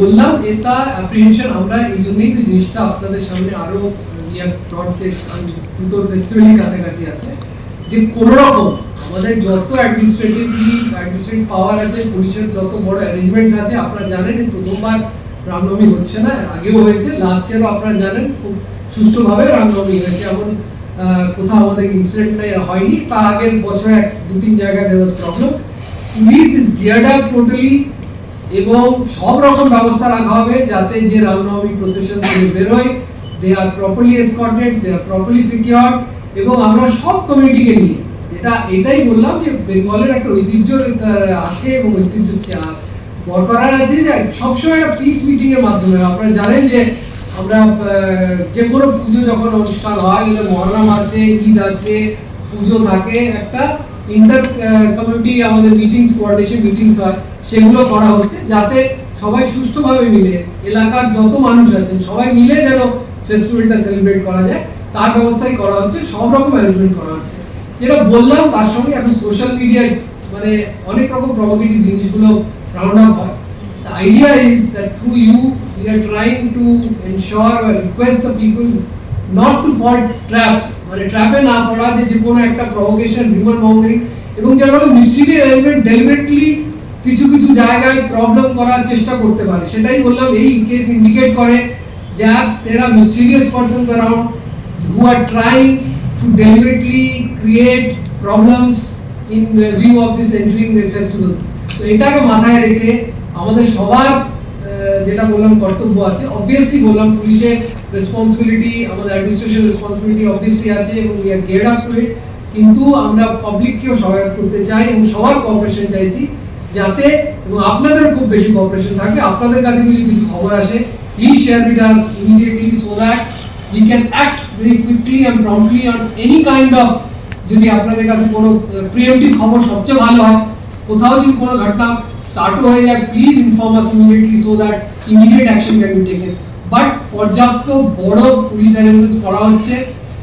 বললাম এটা অ্যাপ্রিহেনশন, আমরা এই জন্যই তো জিনিসটা আপনাদের সামনে আরো দুটো ফেস্টিভ্যালের কাছাকাছি আছে, যে কোনো রকম আমাদের যত অ্যাডমিনিস্ট্রেটিভ পাওয়ার আছে, পুলিশের যত বড় অ্যারেঞ্জমেন্টস আছে, আপনারা জানেন প্রথমবার রামনবমী হচ্ছে না, আগেও হয়েছে, লাস্ট ইয়ারও আপনারা জানেন খুব সুষ্ঠুভাবে রামনবমী হয়েছে, এমন কোথাও আমাদের ইনসিডেন্ট হয়নি। তার আগের বছর 2-3 জায়গায় দেওয়ার problem. Police is geared up totally, এবং সব রকম ব্যবস্থা রাখা হবে যাতে যে রামনবমী প্রসেশন থেকে বেরোয়, দে আর প্রপারলি এসকর্টেড, দে আর প্রপারলি সিকিউরড, এবং আমরা সব কমিউনিটিকে নিয়ে এটাই বললাম যে বেঙ্গলের একটা ঐতিহ্য আছে, এবং ঐতিহ্য বরকরার আছে, যে সবসময় একটা পিস মিটিং এর মাধ্যমে। আপনারা জানেন যে আমরা যে কোনো পুজো যখন অনুষ্ঠান হয়, মহরম আছে, ঈদ আছে, পুজো থাকে, একটা ইন্টার কমিউনিটি আমাদের মিটিংস, কোঅর্ডিনেশন মিটিংস হয়, সেগুলো করা হচ্ছে যাতে সবাই সুষ্ঠুভাবে মিলে, এলাকার যত মানুষ আছেন সবাই মিলে যেন ফেস্টিভ্যালটা সেলিব্রেট করা যায়, তার ব্যবস্থাই করা হচ্ছে, সব রকম অ্যারেঞ্জমেন্ট করা হচ্ছে। যেটা বললাম, তার সঙ্গে এখন সোশ্যাল মিডিয়ায় মানে অনেক রকম প্রভোকেটিভ জিনিসগুলো রাউন্ড আপ হয়। The idea is that through you we are trying to ensure or request the people not to fall trap, মানে ট্র্যাপে না পড়া, যে কোনো একটা প্রভোকেশন, রিউমার মঙ্গলিং, এবং যারা মিস্টিরিয়াস এলিমেন্ট ডেলিবেটলি কিছু কিছু জায়গায় প্রবলেম করার চেষ্টা করতে পারে। সেটাই বললাম, এই কেস ইন্ডিকেট করে যে there are mysterious persons around who are trying to deliberately create problems in the view of this entering the festivals. তো এটাকে মাথায় রেখে আমাদের সবার যেটা বললাম কর্তব্য আছে, অবভিয়াসলি বললাম পুলিশের রেসপন্সিবিলিটি, আমাদের অ্যাডমিনিস্ট্রেশন রেসপন্সিবিলিটি অবভিয়াসলি আছে, এবং উই আর গিয়ার্ড আপ টু ইট। কিন্তু আমরা পাবলিককেও সহায়তা করতে চাই এবং সবার কোঅপারেশন চাইছি, যাতে এবং আপনাদের খুব বেশি কোঅপারেশন থাকে। আপনাদের কাছে যদি কিছু খবর আসে, please share with us immediately, so that we can act very quickly and promptly on any kind of, যদি আপনাদের কাছে কোনো প্রিএমটিভ খবর সবচেয়ে ভালো হয়, কোথাও যদি কোনো ঘটনা স্টার্টও হয়ে যায়, please inform us immediately, so that immediate action can be taken. But পর্যাপ্ত বড় পুলিশ অ্যারেঞ্জমেন্টস করা হচ্ছে,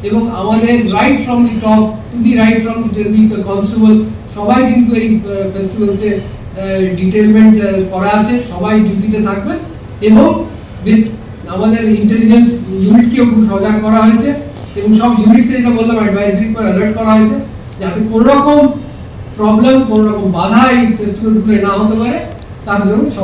এবং আমাদের right from the top to the right from the constable সবাই কিন্তু এই ফেস্টিভ্যালসে ডিটেলমেন্ট করা আছে, সবাই ডিউটিতে থাকবে, এবং উইথ আমাদের ইন্টেলিজেন্স ইউনিটকেও খুব সজাগ করা হয়েছে, এবং সব ইউনিটকে যেটা বললাম অ্যাডভাইজারি করে অ্যালার্ট করা হয়েছে, যাতে কোনো রকম প্রবলেম, কোনো রকম বাধা এই ফেস্টিভ্যালসগুলো না হতে পারে, তার জন্য